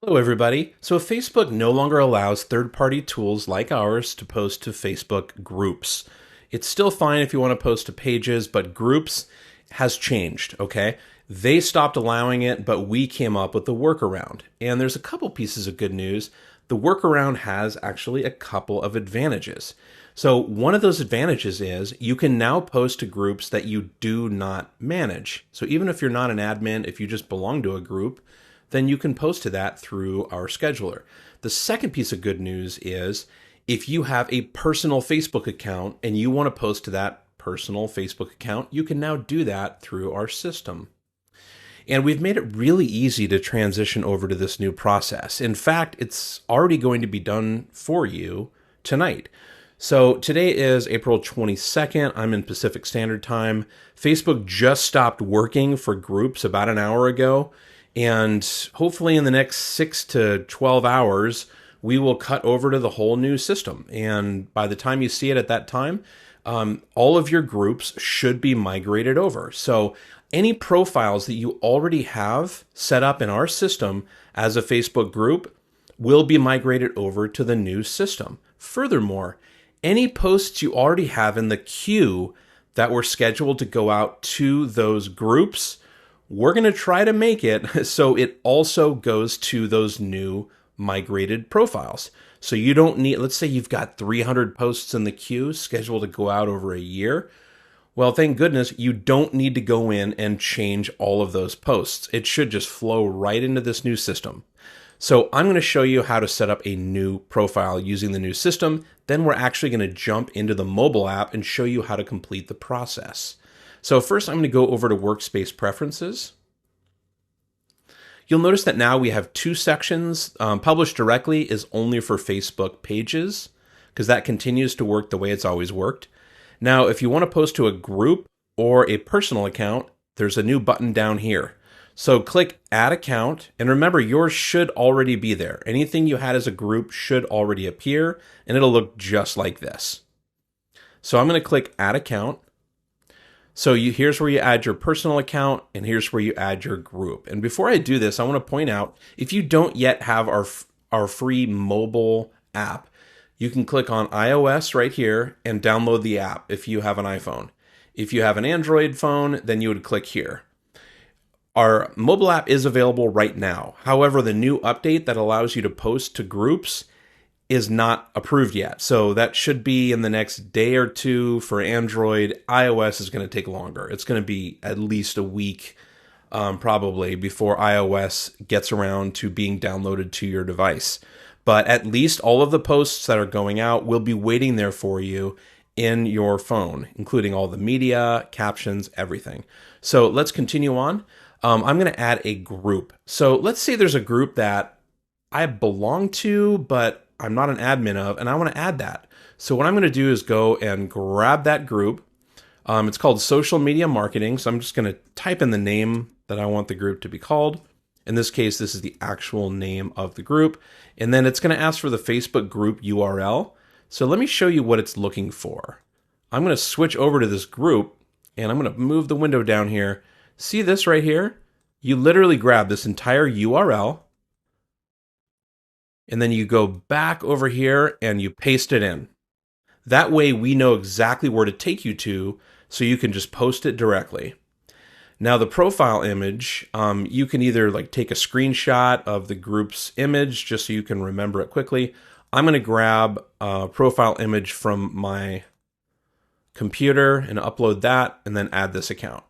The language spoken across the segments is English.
Hello, everybody. So, Facebook no longer allows third party tools like ours to post to Facebook groups. It's still fine if you want to post to pages, but groups has changed, okay? They stopped allowing it, but we came up with the workaround. And there's a couple pieces of good news. The workaround has actually a couple of advantages. So, one of those advantages is you can now post to groups that you do not manage. So, even if you're not an admin, if you just belong to a group, then you can post to that through our scheduler. The second piece of good news is if you have a personal Facebook account and you want to post to that personal Facebook account, you can now do that through our system. And we've made it really easy to transition over to this new process. In fact, it's already going to be done for you tonight. So today is April 22nd. I'm in Pacific Standard Time. Facebook just stopped working for groups about an hour ago. And hopefully in the next 6 to 12 hours, we will cut over to the whole new system. And by the time you see it at that time, all of your groups should be migrated over. So any profiles that you already have set up in our system as a Facebook group will be migrated over to the new system. Furthermore, any posts you already have in the queue that were scheduled to go out to those groups, we're going to try to make it so it also goes to those new migrated profiles. So you don't need, let's say you've got 300 posts in the queue scheduled to go out over a year. Well, thank goodness you don't need to go in and change all of those posts. It should just flow right into this new system. So I'm going to show you how to set up a new profile using the new system. Then we're actually going to jump into the mobile app and show you how to complete the process. So first I'm going to go over to Workspace Preferences. You'll notice that now we have two sections. Publish Directly is only for Facebook pages because that continues to work the way it's always worked. Now, if you want to post to a group or a personal account, there's a new button down here. So click Add Account, and remember yours should already be there. Anything you had as a group should already appear, and it'll look just like this. So I'm going to click Add Account. So here's where you add your personal account, and here's where you add your group. And before I do this, I want to point out, if you don't yet have our free mobile app, you can click on iOS right here and download the app if you have an iPhone. If you have an Android phone, then you would click here. Our mobile app is available right now. However, the new update that allows you to post to groups is not approved yet. So that should be in the next day or two for Android. iOS is going to take longer. It's going to be at least a week probably before iOS gets around to being downloaded to your device. But at least all of the posts that are going out will be waiting there for you in your phone, including all the media, captions, everything. So let's continue on. I'm going to add a group. So let's say there's a group that I belong to, but I'm not an admin of, and I want to add that. So what I'm going to do is go and grab that group. It's called Social Media Marketing. So I'm just going to type in the name that I want the group to be called. In this case, this is the actual name of the group. And then it's going to ask for the Facebook group URL. So let me show you what it's looking for. I'm going to switch over to this group, and I'm going to move the window down here. See this right here? You literally grab this entire URL, and then you go back over here and you paste it in. That way we know exactly where to take you to, so you can just post it directly. Now the profile image, you can either take a screenshot of the group's image just so you can remember it quickly. I'm going to grab a profile image from my computer and upload that and then add this account.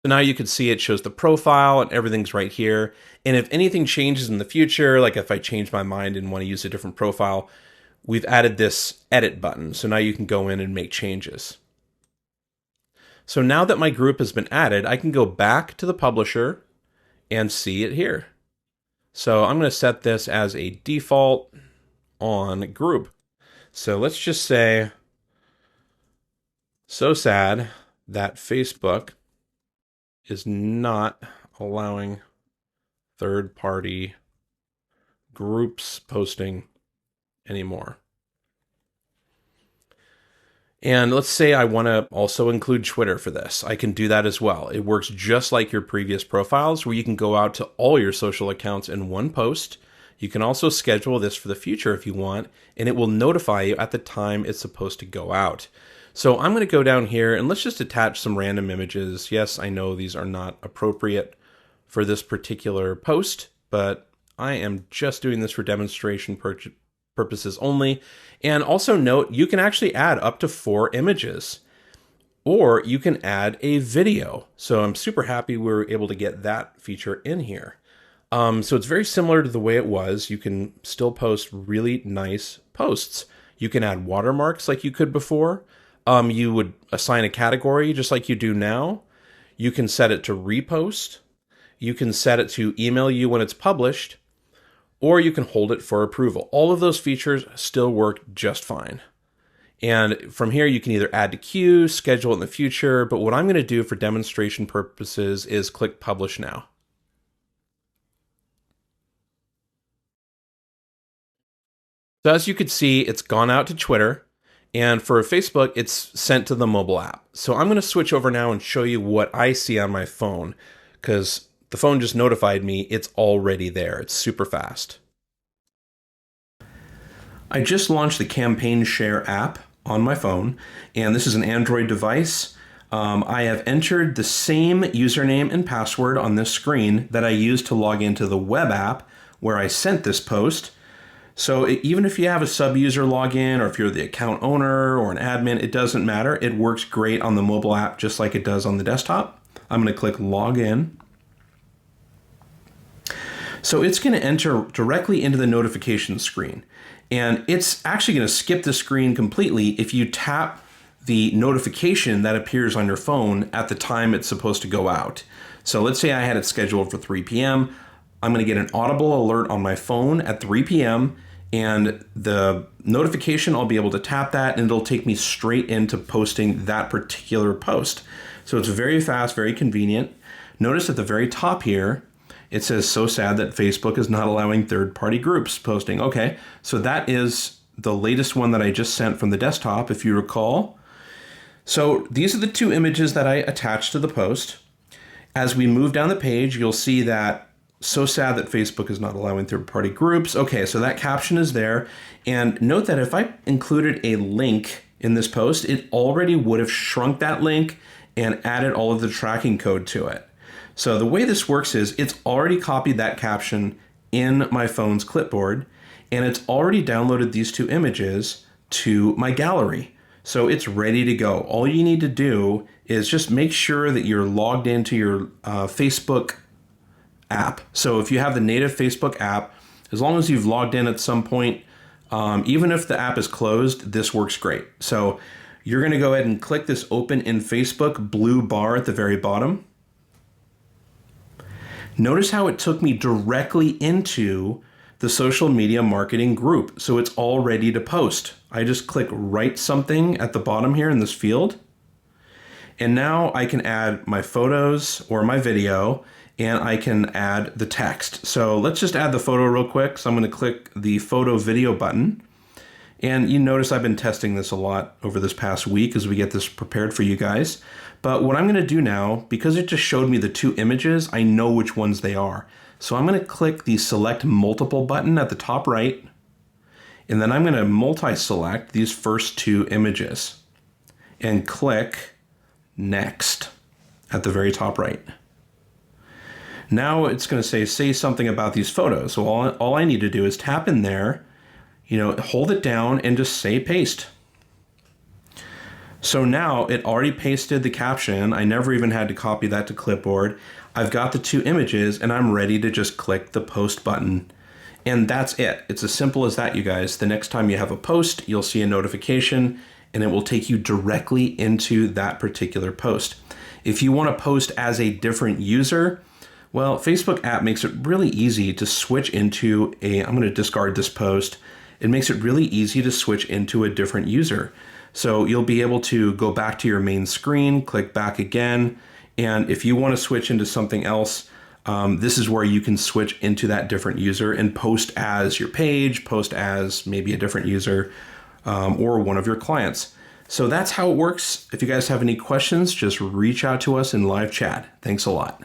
So now you can see it shows the profile and everything's right here. And if anything changes in the future, like if I change my mind and want to use a different profile, we've added this edit button. So now you can go in and make changes. So now that my group has been added, I can go back to the publisher and see it here. So I'm going to set this as a default on group. So let's just say, so sad that Facebook is not allowing third-party groups posting anymore. And let's say I want to also include Twitter for this. I can do that as well. It works just like your previous profiles, where you can go out to all your social accounts in one post. You can also schedule this for the future if you want, and it will notify you at the time it's supposed to go out. So I'm going to go down here and let's just attach some random images. Yes, I know these are not appropriate for this particular post, but I am just doing this for demonstration purposes only. And also note, you can actually add up to 4 images, or you can add a video. So I'm super happy we were able to get that feature in here. So it's very similar to the way it was. You can still post really nice posts. You can add watermarks like you could before. You would assign a category just like you do now. You can set it to repost. You can set it to email you when it's published, or you can hold it for approval. All of those features still work just fine. And from here, you can either add to queue, schedule it in the future, but what I'm going to do for demonstration purposes is click Publish Now. So as you can see, it's gone out to Twitter, and for Facebook, it's sent to the mobile app. So I'm going to switch over now and show you what I see on my phone, because the phone just notified me it's already there. It's super fast. I just launched the Campaign Share app on my phone, and this is an Android device. I have entered the same username and password on this screen that I used to log into the web app where I sent this post. So even if you have a sub-user login, or if you're the account owner or an admin, it doesn't matter. It works great on the mobile app just like it does on the desktop. I'm going to click Login. So it's going to enter directly into the notification screen. And it's actually going to skip the screen completely if you tap the notification that appears on your phone at the time it's supposed to go out. So let's say I had it scheduled for 3 p.m. I'm going to get an audible alert on my phone at 3 p.m. and the notification, I'll be able to tap that and it'll take me straight into posting that particular post. So it's very fast, very convenient. Notice at the very top here, it says, so sad that Facebook is not allowing third-party groups posting. Okay, so that is the latest one that I just sent from the desktop, if you recall. So these are the 2 images that I attached to the post. As we move down the page, you'll see that, so sad that Facebook is not allowing third-party groups. Okay, so that caption is there. And note that if I included a link in this post, it already would have shrunk that link and added all of the tracking code to it. So the way this works is it's already copied that caption in my phone's clipboard, and it's already downloaded these 2 images to my gallery. So it's ready to go. All you need to do is just make sure that you're logged into your Facebook app. So if you have the native Facebook app, as long as you've logged in at some point, even if the app is closed, this works great. So you're going to go ahead and click this Open in Facebook blue bar at the very bottom. Notice how it took me directly into the social media marketing group. So it's all ready to post. I just click write something at the bottom here in this field. And now I can add my photos or my video, and I can add the text. So let's just add the photo real quick. So I'm going to click the photo video button. And you notice I've been testing this a lot over this past week as we get this prepared for you guys. But what I'm going to do now, because it just showed me the 2 images, I know which ones they are. So I'm going to click the Select Multiple button at the top right, and then I'm going to multi-select these first 2 images and click Next at the very top right. Now it's going to say something about these photos. So all I need to do is tap in there, hold it down and just say paste. So now it already pasted the caption. I never even had to copy that to clipboard. I've got the 2 images and I'm ready to just click the post button. And that's it. It's as simple as that, you guys. The next time you have a post, you'll see a notification and it will take you directly into that particular post. If you want to post as a different user, well, Facebook app makes it really easy to switch into I'm going to discard this post. It makes it really easy to switch into a different user. So you'll be able to go back to your main screen, click back again, and if you want to switch into something else, this is where you can switch into that different user and post as your page, post as maybe a different user or one of your clients. So that's how it works. If you guys have any questions, just reach out to us in live chat. Thanks a lot.